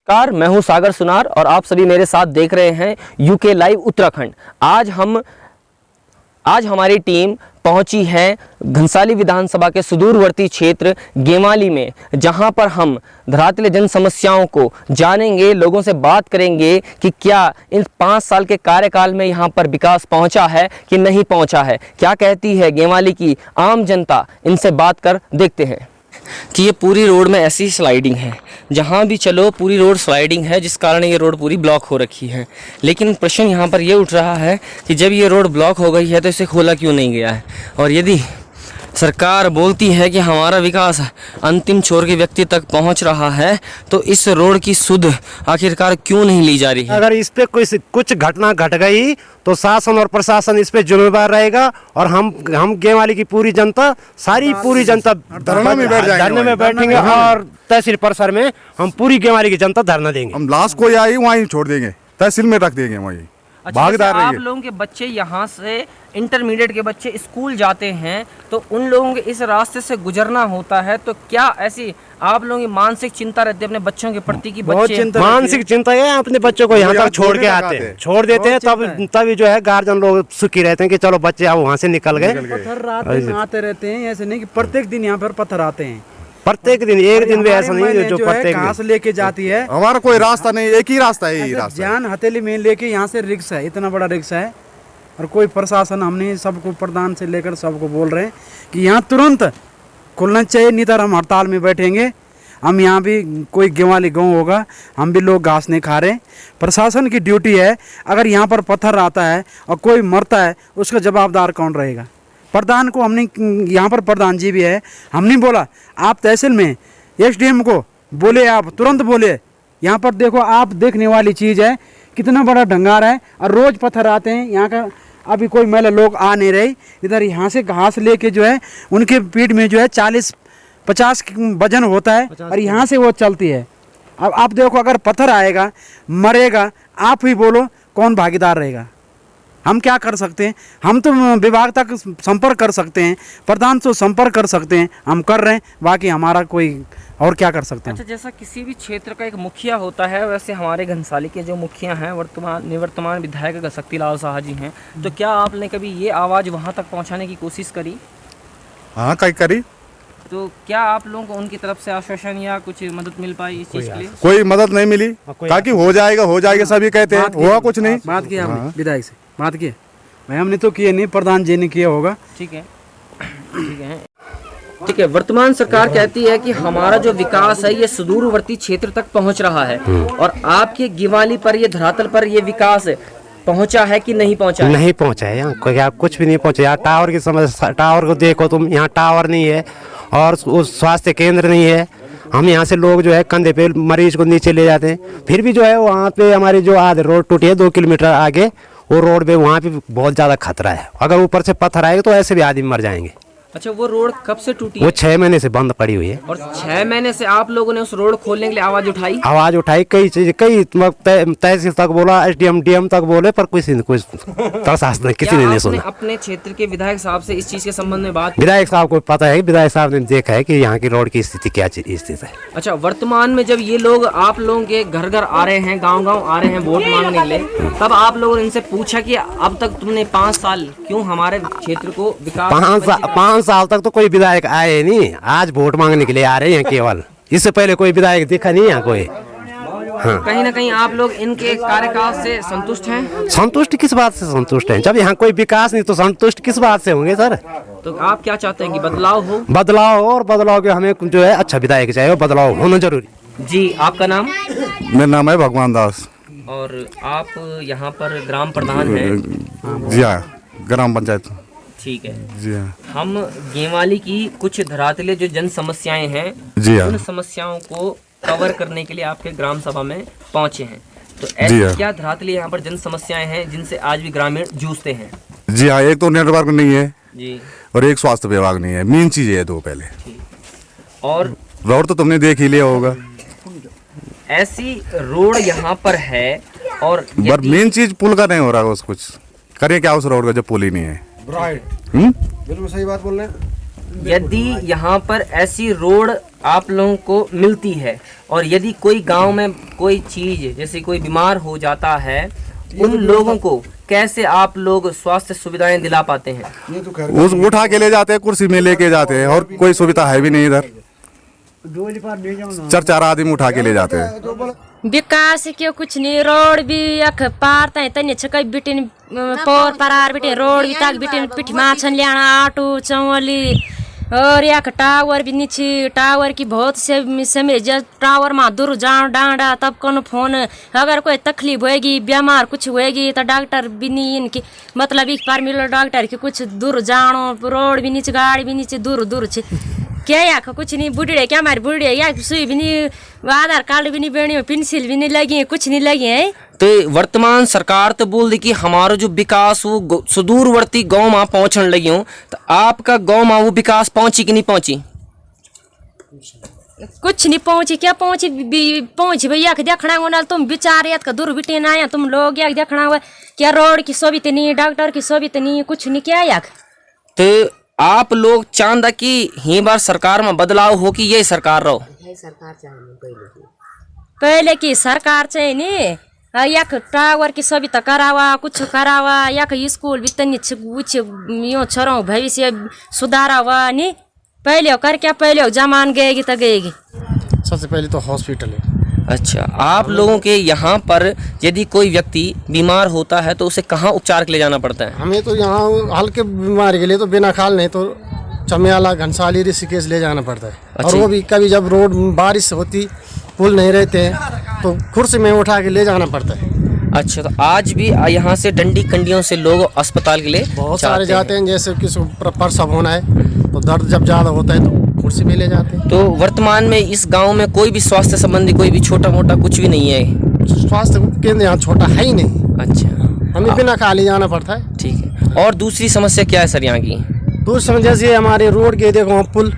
नमस्कार, मैं हूं सागर सुनार और आप सभी मेरे साथ देख रहे हैं यूके लाइव उत्तराखंड। आज हमारी टीम पहुंची है घनसाली विधानसभा के सुदूरवर्ती क्षेत्र गेमाली में, जहां पर हम धरातल जन समस्याओं को जानेंगे, लोगों से बात करेंगे कि क्या इन 5 साल के कार्यकाल में यहां पर विकास पहुंचा है कि नहीं पहुंचा है। क्या कहती है गेमाली की आम जनता, इनसे बात कर देखते हैं। कि ये पूरी रोड में ऐसी स्लाइडिंग है, जहाँ भी चलो पूरी रोड स्लाइडिंग है, जिस कारण ये रोड पूरी ब्लॉक हो रखी है। लेकिन प्रश्न यहाँ पर ये उठ रहा है कि जब ये रोड ब्लॉक हो गई है तो इसे खोला क्यों नहीं गया है, और यदि सरकार बोलती है कि हमारा विकास अंतिम छोर के व्यक्ति तक पहुंच रहा है, तो इस रोड की सुध आखिरकार क्यों नहीं ली जा रही है। अगर इस पे कुछ घटना घट गई तो शासन और प्रशासन इस पे जिम्मेदार रहेगा, और हम गेमाली की पूरी जनता, पूरी जनता धरने में बैठेंगे और तहसील परिसर में हम पूरी गेमाली की जनता धरना देंगे। हम लाश कोई आई वहीं छोड़ देंगे, तहसील में रख देंगे वहीं। अच्छा, भागीदार आप लोगों के बच्चे यहाँ से इंटरमीडिएट के बच्चे स्कूल जाते हैं, तो उन लोगों के इस रास्ते से गुजरना होता है, तो क्या ऐसी आप लोगों की मानसिक चिंता रहती है अपने बच्चों के प्रति की? मानसिक चिंता है, अपने बच्चों को यहाँ तक छोड़ के आते हैं, छोड़ देते हैं, तभी जो है गार्जियन लोग सुखी रहते हैं कि चलो बच्चे अब वहाँ से निकल गए। पत्थर रात में आते रहते हैं, ऐसे नहीं कि प्रत्येक दिन यहाँ पर पत्थर आते हैं। प्रत्येक दिन, एक दिन भी ऐसा नहीं है जो प्रत्येक घास लेके जाती है। हमारा कोई रास्ता नहीं, एक ही रास्ता है, यही रास्ता। जान हथेली में लेके यहाँ से रिक्शा है, इतना बड़ा रिक्शा है, और कोई प्रशासन, हमने सबको प्रधान से लेकर सबको बोल रहे हैं कि यहाँ तुरंत खुलना चाहिए, नहीं तो हम हड़ताल में बैठेंगे। हम यहाँ भी कोई गेमाली गाँव होगा, हम भी लोग घास नहीं खा रहे। प्रशासन की ड्यूटी है, अगर यहाँ पर पत्थर आता है और कोई मरता है, उसका जवाबदार कौन रहेगा? प्रधान को हमने, यहाँ पर प्रधान जी भी है, हमने बोला आप तहसील में एसडीएम को बोले, आप तुरंत बोले। यहाँ पर देखो, आप देखने वाली चीज़ है, कितना बड़ा डंगार है और रोज़ पत्थर आते हैं यहाँ का। अभी कोई महिला लोग आ नहीं रही, इधर यहाँ से घास लेके जो है उनके पीठ में जो है 40-50 वजन होता है, और यहाँ से वो चलती है। अब आप देखो, अगर पत्थर आएगा, मरेगा, आप ही बोलो कौन भागीदार रहेगा? हम क्या कर सकते हैं? हम तो विभाग तक संपर्क कर सकते हैं, प्रधान से संपर्क कर सकते हैं, हम कर रहे हैं, बाकी हमारा कोई और क्या कर सकते हैं। अच्छा, जैसा किसी भी क्षेत्र का एक मुखिया होता है, वैसे हमारे घनसाली के जो मुखिया हैं, निवर्तमान विधायक शक्तिलाल शाह जी हैं, तो क्या आपने कभी ये आवाज़ वहाँ तक पहुँचाने की कोशिश करी? हाँ, कहीं करी। तो क्या आप लोगों को उनकी तरफ से आश्वासन या कुछ मदद मिल पाई इस चीज़ के लिए? कोई मदद नहीं मिली, ताकि हो जाएगा सभी कहते हैं, हुआ कुछ नहीं। बात किया हमने विधायक से, बात किए भाई, हमने तो किए नहीं, प्रधान जी ने किया होगा। ठीक है, ठीक है। वर्तमान सरकार कहती है कि हमारा जो विकास है ये सुदूरवर्ती क्षेत्र तक पहुंच रहा है, और आपके गेमाली पर, ये धरातल पर ये विकास पहुंचा है कि नहीं पहुंचा? नहीं पहुंचा है, यहाँ कुछ भी नहीं पहुंचा। यहाँ टावर की समस्या, टावर को देखो तुम, यहाँ टावर नहीं है और स्वास्थ्य केंद्र नहीं है। हम यहाँ से लोग जो है कंधे पे मरीज को नीचे ले जाते हैं, फिर भी जो है वहाँ पे हमारी जो आधे रोड टूटी है 2 किलोमीटर आगे, वो रोड पे वहाँ पे बहुत ज़्यादा खतरा है। अगर ऊपर से पत्थर आएगा तो ऐसे भी आदमी मर जाएंगे। अच्छा, वो रोड कब से टूटी? वो 6 महीने से बंद पड़ी हुई है। और 6 महीने से आप लोगों ने उस रोड खोलने के लिए आवाज उठाई? कई चीज, कई तहसील तक बोला, एसडीएम डीएम तक बोले, पर किसी ने प्रशासन किसी ने नहीं सुना। अपने क्षेत्र के विधायक साहब से इस चीज के संबंध में बात? विधायक साहब को पता है, विधायक साहब ने देखा है कि यहाँ की रोड की स्थिति क्या स्थिति है। अच्छा, वर्तमान में जब ये लोग आप लोगों के घर घर आ रहे हैं, गाँव गाँव आ रहे हैं वोट मांगने के लिए, तब आप लोगों ने इनसे पूछा कि अब तक तुमने 5 साल क्यों हमारे क्षेत्र को विकास? 5 साल तक तो कोई विधायक आए नहीं, आज वोट मांगने के लिए आ रहे हैं केवल। इससे पहले कोई विधायक दिखा नहीं यहाँ कोई। हाँ, कहीं ना कहीं आप लोग इनके कार्यकाल से संतुष्ट हैं? संतुष्ट किस बात से संतुष्ट हैं? जब यहाँ कोई विकास नहीं तो संतुष्ट किस बात से होंगे सर? तो आप क्या चाहते हैं कि बदलाव हो? बदलाव हो, और बदलाव के हमें जो है अच्छा विधायक चाहिए, बदलाव होना जरूरी। जी, आपका नाम? मेरा नाम है भगवान दास। और आप यहाँ पर ग्राम प्रधान हैं? जी हाँ, ग्राम पंचायत। ठीक है जी हाँ। हम गेमाली की कुछ धरातले जो जन समस्याएं हैं, जी हाँ, उन समस्याओं को कवर करने के लिए आपके ग्राम सभा में पहुंचे हैं। तो ऐसी क्या धरातले यहाँ पर जन समस्याएं हैं जिनसे आज भी ग्रामीण जूझते हैं? जी हाँ, एक तो नेटवर्क नहीं है जी, और एक स्वास्थ्य विभाग नहीं है, मेन चीज है दो पहले। और रोड तो तुमने देख ही लिया होगा, ऐसी रोड यहाँ पर है, और मेन चीज पुल का नहीं हो रहा, कुछ करें क्या उस रोड का जब पुल ही नहीं है। बिल्कुल सही बात बोल रहे हैं। यदि यहाँ पर ऐसी रोड आप लोगों को मिलती है, और यदि कोई गांव में कोई चीज़ जैसे कोई बीमार हो जाता है, उन लोगों को कैसे आप लोग स्वास्थ्य सुविधाएं दिला पाते हैं? उस उठा के ले जाते हैं, कुर्सी में लेके जाते हैं, और कोई सुविधा है भी नहीं इधर। 4-4 आदमी उठा के ले जाते हैं। विकास के कुछ नहीं, रोड भी अख पार तय तन्य छकई बिटिन पोर परार बिटिन रोड भी तक बिटिन पिठ माछन लियाना आटो चौली, और एक टावर भी नीचे, टावर की बहुत से समय जब टावर में दूर जाओ डांडा तब कौन फोन, अगर कोई तकलीफ होएगी बीमार कुछ होएगी तो डॉक्टर भी नहीं इनकी मतलब एक बार मिलो डॉक्टर की कुछ दूर जानो, रोड भी नीचे गाड़ी भी नीचे दूर दूर छे क्या या कुछ नहीं, बुढ़े क्या हमारी बुढ़े या सुई भी नहीं, आधार कार्ड भी नहीं बनी, पेंसिल भी नहीं लगी, कुछ नहीं लगी है। तो वर्तमान सरकार तो बोल दी कि हमारा जो विकास वो सुदूरवर्ती गांव में पहुंचने लगी हूँ, तो आपका गांव में वो विकास पहुंची कि नहीं पहुंची? कुछ नहीं पहुंची, क्या पहुंची पहुंची भैया के देखना होना, तुम बेचारे का दूर बिटे ना आया, तुम लोग या देखना हुआ क्या रोड की सोबित नहीं, डॉक्टर की सोबित नहीं, कुछ नहीं क्या या। तो आप लोग चांदा कि ही बार सरकार में बदलाव हो कि यही सरकार रहो? पहले की सरकार चाहिए नी, एक टावर की सुविधा करावा, कुछ करावा, एक स्कूल भी तनी यो छोरो भविष्य सुधारावा नी, पहले कर क्या पहले जमान गएगी तो गएगी। सबसे पहले तो हॉस्पिटल है। अच्छा, आप लोगों के यहाँ पर यदि कोई व्यक्ति बीमार होता है तो उसे कहाँ उपचार के लिए जाना पड़ता है? हमें तो यहाँ हल्के बीमारी के लिए तो बिना खाल नहीं तो चमियाला घनसाली ऋषिकेश ले जाना पड़ता है। अच्छा। और वो भी कभी जब रोड बारिश होती पुल नहीं रहते हैं तो कुर्सी में उठा के ले जाना पड़ता है। अच्छा, तो आज भी यहाँ से डंडी कंडियों से लोग अस्पताल के लिए बहुत सारे जाते हैं, जैसे किसी को प्रसव होना है तो दर्द जब ज़्यादा होता है तो कुर्सी में ले जाते हैं। तो वर्तमान में इस गांव में कोई भी स्वास्थ्य संबंधी कोई भी छोटा मोटा कुछ भी नहीं है? स्वास्थ्य केंद्र यहाँ छोटा है ही नहीं। अच्छा, हमें बिना खाली जाना पड़ता है। ठीक है। और दूसरी समस्या क्या है सर यहाँ की? दूसरी समस्या जैसे हमारे रोड के देखो वहाँ पुल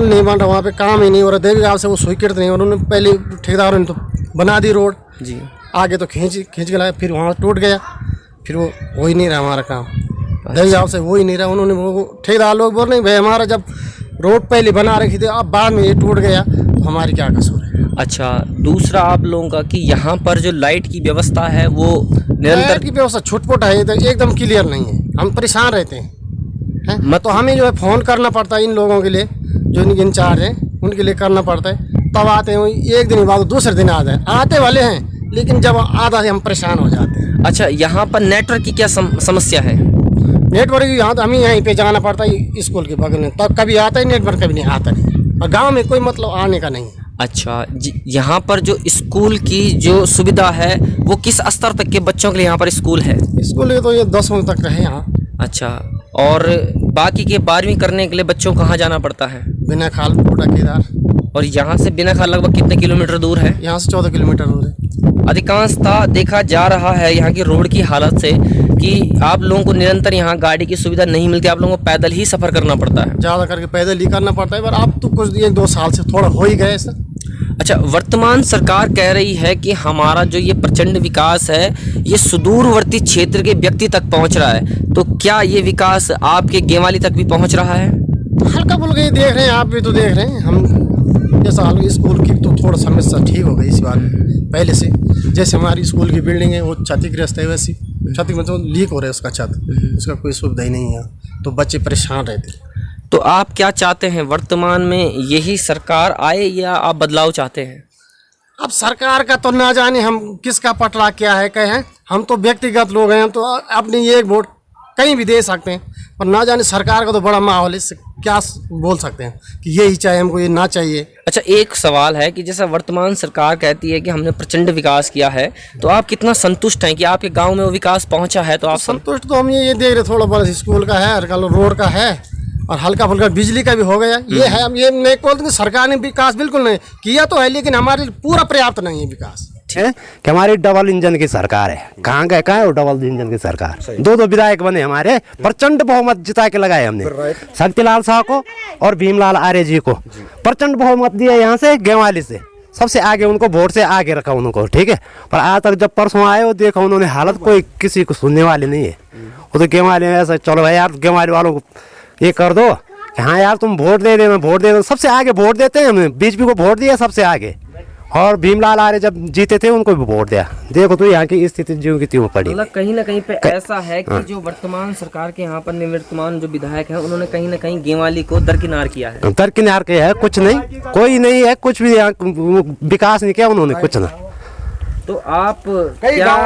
नहीं बन रहा, वहाँ पे काम ही नहीं हो रहा, देवी गाँव से वो स्वीकृत नहीं, और उन्होंने पहले ठेकेदारों ने तो बना दी रोड जी, आगे तो खींच के लाया, फिर वहाँ टूट गया, फिर वो हो ही नहीं रहा हमारा काम। देवी गाँव से हो ही नहीं रहा, उन्होंने वो ठेकेदार लोग बोल रहे भाई हमारा जब रोड पहले बना रखी थी, अब बाद में ये टूट गया तो हमारी क्या कसूर है। अच्छा, दूसरा आप लोगों का कि यहाँ पर जो लाइट की व्यवस्था है वो निरंतर लाइट की व्यवस्था छुटपुट है, तो एकदम क्लियर नहीं है, हम परेशान रहते हैं। तो हमें जो है फ़ोन करना पड़ता है इन लोगों के लिए जो इंचार्ज हैं, उनके लिए करना पड़ता है, तब आते हैं, एक दिन बाद दूसरे दिन आ जाए, आते वाले हैं, लेकिन जब आधा से हम परेशान हो जाते हैं। अच्छा, यहाँ पर नेटवर्क की क्या समस्या है? नेटवर्क यहाँ तो हमें यहीं पे जाना पड़ता है स्कूल के बगल में, तब कभी आता है नेटवर्क, कभी नहीं आता नहीं, और गांव में कोई मतलब आने का नहीं। अच्छा, यहाँ पर जो स्कूल की जो सुविधा है वो किस स्तर तक के बच्चों के लिए यहाँ पर स्कूल है? स्कूल तो ये 10वीं तक है यहाँ। अच्छा, और बाकी के 12वीं करने के लिए बच्चों को कहाँ जाना पड़ता है? बिना खाल कोटा केदार। और यहाँ से बिना खाल लगभग कितने किलोमीटर दूर है? यहाँ से 14 किलोमीटर दूर है। अधिकांशतः देखा जा रहा है यहाँ की रोड की हालत से कि आप लोगों को निरंतर यहाँ गाड़ी की सुविधा नहीं मिलती, आप लोगों को पैदल ही सफ़र करना पड़ता है। ज़्यादा करके पैदल ही करना पड़ता है, पर अब तो कुछ 1-2 साल से थोड़ा हो ही गए सर। अच्छा, वर्तमान सरकार कह रही है कि हमारा जो ये प्रचंड विकास है ये सुदूरवर्ती क्षेत्र के व्यक्ति तक पहुंच रहा है, तो क्या ये विकास आपके गेवाली तक भी पहुंच रहा है? हल्का फुल्का देख रहे हैं, आप भी तो देख रहे हैं, हम जैसा स्कूल की तो थोड़ा समस्या ठीक हो गई इस बार पहले से, जैसे हमारी स्कूल की बिल्डिंग है वो क्षतिग्रस्त है, वैसी क्षति मतलब लीक हो रहा है उसका छत, उसका कोई सुविधा ही नहीं है, तो बच्चे परेशान रहते हैं। तो आप क्या चाहते हैं, वर्तमान में यही सरकार आए या आप बदलाव चाहते हैं? अब सरकार का तो ना जाने हम किसका पटरा क्या है कहें, हम तो व्यक्तिगत लोग हैं, हम तो अपनी एक वोट कहीं भी दे सकते हैं, पर ना जाने सरकार का तो बड़ा माहौल है, इससे क्या बोल सकते हैं कि ये ही चाहिए हमको, ये ना चाहिए। अच्छा, एक सवाल है कि जैसा वर्तमान सरकार कहती है कि हमने प्रचंड विकास किया है, तो आप कितना संतुष्ट हैं कि आपके गांव में वो विकास पहुंचा है? तो आप संतुष्ट तो हम ये देख रहे, थोड़ा बहुत स्कूल का है, हल्का रोड का है, और हल्का फुल्का बिजली का भी हो गया, ये है। हम ये नहीं बोलते कि सरकार ने विकास बिल्कुल नहीं किया, तो है, लेकिन हमारे पूरा पर्याप्त नहीं है विकास। है कि हमारी डबल इंजन की सरकार है, कहाँ गए कहाँ है वो डबल इंजन की सरकार। 2 विधायक बने हमारे, प्रचंड बहुमत जिता के लगाए हमने, शक्तिलाल शाह को और भीमलाल आर्य जी को प्रचंड बहुमत दिया यहाँ से गेवाली से, सबसे आगे उनको वोट से आगे रखा उनको, ठीक है। पर आज तक जब परसों आए वो देखा उन्होंने हालत, कोई किसी को सुनने वाली नहीं है। वो तो गेवाली में ऐसा चलो भाई यार गेवाली वालों को ये कर दो, कि हाँ यार तुम वोट दे दे, मैं वोट दे दूँ, सबसे आगे वोट देते हैं। हमने बीजेपी को वोट दिया सबसे आगे, और भीमलाल आर्य जब जीते थे उनको भी वोट दिया। देखो तो यहाँ की स्थिति ज्यों की त्यों पड़ी। मतलब कहीं ना कहीं पे ऐसा है कि जो वर्तमान सरकार के यहाँ पर निवर्तमान जो विधायक हैं उन्होंने कहीं ना कहीं गेवाली को दरकिनार किया है। दरकिनार के है, कुछ नहीं, कोई नहीं है, कुछ भी यहाँ विकास नहीं किया उन्होंने, कुछ ना। तो आप क्या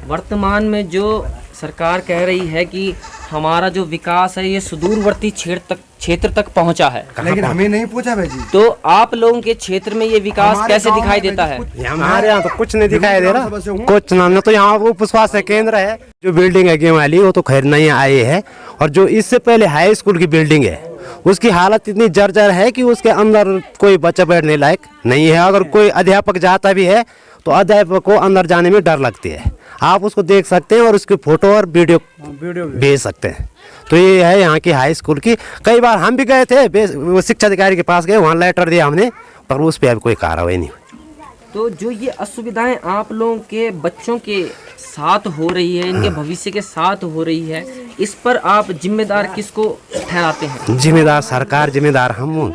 वर्तमान में जो सरकार कह रही है कि हमारा जो विकास है ये सुदूरवर्ती क्षेत्र तक पहुंचा है, लेकिन हमें नहीं पूछा भाई जी। तो आप लोगों के क्षेत्र में ये विकास कैसे दिखाई देता है? हमारे यहाँ तो कुछ नहीं दिखाई दे रहा, कुछ ना। तो यहाँ वो उप स्वास्थ्य केंद्र है, जो बिल्डिंग है गेवाली, वो तो खैर नहीं आई है। और जो इससे पहले हाई स्कूल की बिल्डिंग है उसकी हालत इतनी जर्जर है कि उसके अंदर कोई बच्चा बैठने लायक नहीं है। अगर कोई अध्यापक जाता भी है तो अध्यापक को अंदर जाने में डर लगती है। आप उसको देख सकते हैं और उसकी फोटो और वीडियो भेज सकते हैं। तो ये है यहाँ की हाई स्कूल की। कई बार हम भी गए थे, वो शिक्षा अधिकारी के पास गए, वहाँ लेटर दिया हमने, पर उस पर अभी कोई कार्रवाई नहीं हुई। तो जो ये असुविधाएं आप लोगों के बच्चों के साथ हो रही है, इनके भविष्य के साथ हो रही है, इस पर आप जिम्मेदार किसको ठहराते हैं? जिम्मेदार सरकार, जिम्मेदार हम हूँ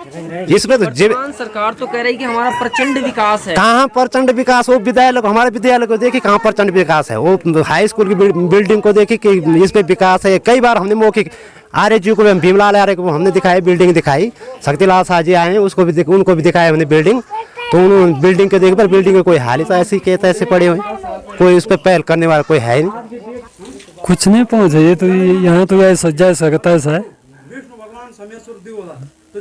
इसमें। तो वर्तमान सरकार तो कह रही है कि हमारा प्रचंड विकास है। कहाँ प्रचंड विकास? वो विद्यालय को, हमारे विद्यालय को देखिए कहाँ प्रचंड विकास है। वो हाई स्कूल की बिल्डिंग को देखिए कि इस पे विकास है। कई बार हमने मौखिक आर्य जी को, भीमलाल आर्य को हमने दिखाई, बिल्डिंग दिखाई। शक्तिलाल शाह जी आए हैं, उनको भी दिखाया हमने बिल्डिंग। तो उन्होंने बिल्डिंग के देख पर बिल्डिंग में कोई हालत ऐसी के तैसे पड़े हुए, कोई उस पर पहल करने वाला कोई है नहीं। कुछ नहीं पहुंचे ये तो, यहाँ तो ऐसा जैसा तैसा है।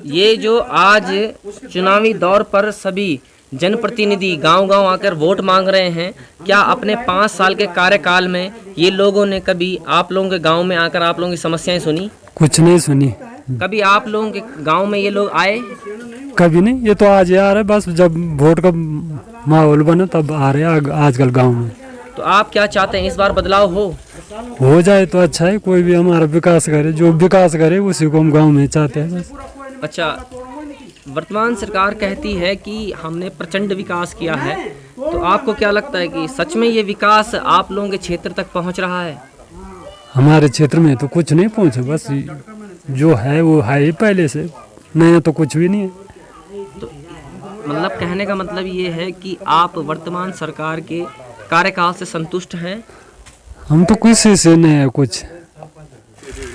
ये जो आज चुनावी दौर पर सभी जनप्रतिनिधि गांव-गांव आकर वोट मांग रहे हैं, क्या अपने 5 साल के कार्यकाल में ये लोगों ने कभी आप लोगों के गांव में आकर आप लोगों की समस्याएं सुनी? कुछ नहीं सुनी। कभी आप लोगों के गांव में ये लोग आए? कभी नहीं, ये तो आज आ रहे, बस जब वोट का माहौल बने तब आ रहे आजकल गांव में। तो आप क्या चाहते हैं, इस बार बदलाव हो जाए तो अच्छा है, कोई भी हमारा विकास करे, जो विकास करे उसी को हम गांव में चाहते हैं बस। अच्छा, वर्तमान सरकार कहती है कि हमने प्रचंड विकास किया है, तो आपको क्या लगता है कि सच में ये विकास आप लोगों के क्षेत्र तक पहुंच रहा है? हमारे क्षेत्र में तो कुछ नहीं पहुंचे, बस जो है वो है ही पहले से, नया तो कुछ भी नहीं है। तो मतलब कहने का मतलब ये है कि आप वर्तमान सरकार के कार्यकाल से संतुष्ट हैं? हम तो किसी से नहीं है कुछ।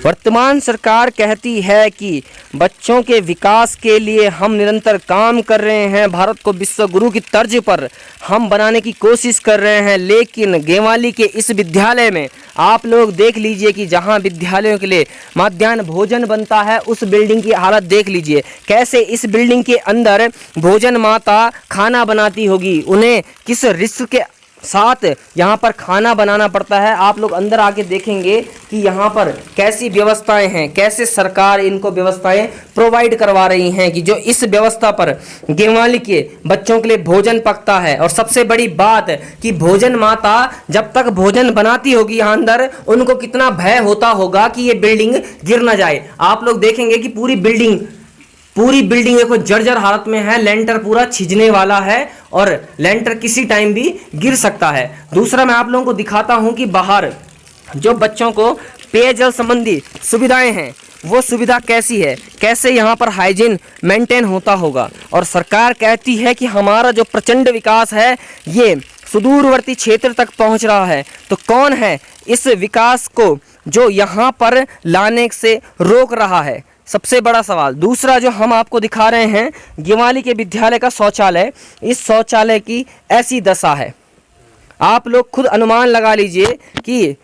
वर्तमान सरकार कहती है कि बच्चों के विकास के लिए हम निरंतर काम कर रहे हैं, भारत को विश्व गुरु की तर्ज पर हम बनाने की कोशिश कर रहे हैं। लेकिन गेवाली के इस विद्यालय में आप लोग देख लीजिए कि जहां विद्यालयों के लिए मध्याह्न भोजन बनता है, उस बिल्डिंग की हालत देख लीजिए। कैसे इस बिल्डिंग के अंदर भोजन माता खाना बनाती होगी, उन्हें किस रिस्क के साथ यहाँ पर खाना बनाना पड़ता है। आप लोग अंदर आके देखेंगे कि यहाँ पर कैसी व्यवस्थाएं हैं, कैसे सरकार इनको व्यवस्थाएं प्रोवाइड करवा रही हैं कि जो इस व्यवस्था पर गेवाली के बच्चों के लिए भोजन पकता है। और सबसे बड़ी बात कि भोजन माता जब तक भोजन बनाती होगी यहाँ अंदर, उनको कितना भय होता होगा कि ये बिल्डिंग गिर ना जाए। आप लोग देखेंगे कि पूरी बिल्डिंग देखो जर्जर हालत में है, लेंटर पूरा छिजने वाला है और लेंटर किसी टाइम भी गिर सकता है। दूसरा मैं आप लोगों को दिखाता हूं कि बाहर जो बच्चों को पेयजल संबंधी सुविधाएं हैं वो सुविधा कैसी है, कैसे यहाँ पर हाइजीन मेंटेन होता होगा। और सरकार कहती है कि हमारा जो प्रचंड विकास है ये सुदूरवर्ती क्षेत्र तक पहुँच रहा है। तो कौन है इस विकास को जो यहाँ पर लाने से रोक रहा है, सबसे बड़ा सवाल। दूसरा जो हम आपको दिखा रहे हैं गेवाली के विद्यालय का शौचालय, इस शौचालय की ऐसी दशा है, आप लोग खुद अनुमान लगा लीजिए कि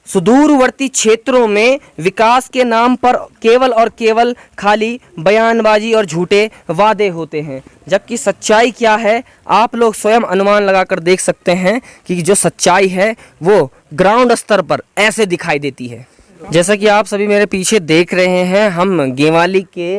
सुदूरवर्ती क्षेत्रों में विकास के नाम पर केवल और केवल खाली बयानबाजी और झूठे वादे होते हैं, जबकि सच्चाई क्या है आप लोग स्वयं अनुमान लगाकर देख सकते हैं कि जो सच्चाई है वो ग्राउंड स्तर पर ऐसे दिखाई देती है। जैसा कि आप सभी मेरे पीछे देख रहे हैं, हम गेवाली के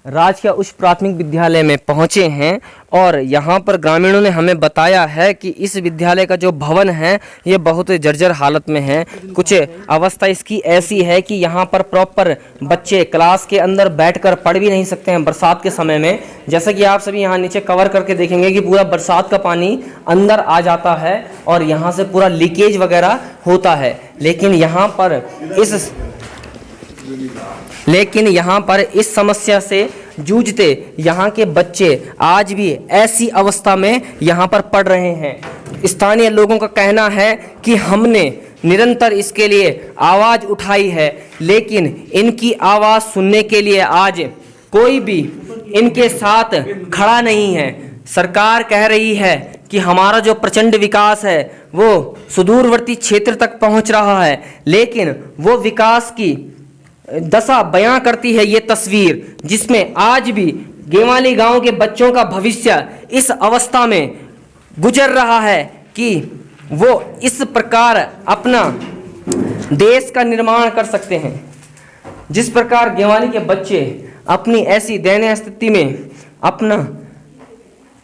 राजकीय उच्च प्राथमिक विद्यालय में पहुंचे हैं और यहाँ पर ग्रामीणों ने हमें बताया है कि इस विद्यालय का जो भवन है ये बहुत जर्जर हालत में है। कुछ अवस्था इसकी ऐसी है कि यहाँ पर प्रॉपर बच्चे क्लास के अंदर बैठकर पढ़ भी नहीं सकते हैं बरसात के समय में। जैसा कि आप सभी यहाँ नीचे कवर करके देखेंगे कि पूरा बरसात का पानी अंदर आ जाता है और यहाँ से पूरा लीकेज वगैरह होता है। लेकिन यहाँ पर लेकिन यहाँ पर इस समस्या से जूझते यहाँ के बच्चे आज भी ऐसी अवस्था में यहाँ पर पढ़ रहे हैं। स्थानीय लोगों का कहना है कि हमने निरंतर इसके लिए आवाज़ उठाई है, लेकिन इनकी आवाज़ सुनने के लिए आज कोई भी इनके साथ खड़ा नहीं है। सरकार कह रही है कि हमारा जो प्रचंड विकास है वो सुदूरवर्ती क्षेत्र तक पहुंच रहा है, लेकिन वो विकास की दशा बयां करती है ये तस्वीर, जिसमें आज भी गेवाली गांव के बच्चों का भविष्य इस अवस्था में गुजर रहा है कि वो इस प्रकार अपना देश का निर्माण कर सकते हैं। जिस प्रकार गेवाली के बच्चे अपनी ऐसी दयनीय स्थिति में अपना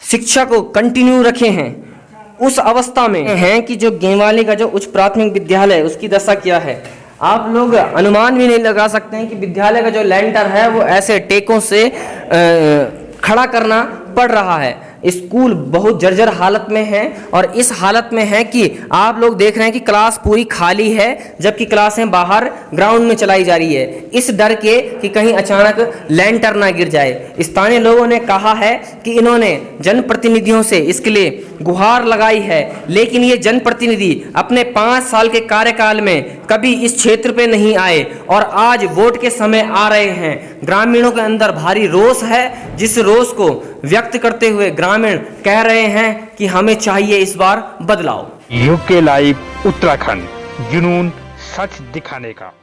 शिक्षा को कंटिन्यू रखे हैं, उस अवस्था में हैं कि जो गेवाली का जो उच्च प्राथमिक विद्यालय है उसकी दशा क्या है। आप लोग अनुमान भी नहीं लगा सकते हैं कि विद्यालय का जो लेंटर है वो ऐसे टेकों से खड़ा करना पड़ रहा है। स्कूल बहुत जर्जर हालत में है और इस हालत में है कि आप लोग देख रहे हैं कि क्लास पूरी खाली है, जबकि क्लासें बाहर ग्राउंड में चलाई जा रही है, इस डर के कि कहीं अचानक लेंटर ना गिर जाए। स्थानीय लोगों ने कहा है कि इन्होंने जनप्रतिनिधियों से इसके लिए गुहार लगाई है, लेकिन ये जनप्रतिनिधि अपने 5 साल के कार्यकाल में कभी इस क्षेत्र पे नहीं आए और आज वोट के समय आ रहे हैं। ग्रामीणों के अंदर भारी रोष है, जिस रोष को व्यक्त करते हुए ग्रामीण कह रहे हैं कि हमें चाहिए इस बार बदलाव। यूके लाइव उत्तराखंड, जुनून सच दिखाने का।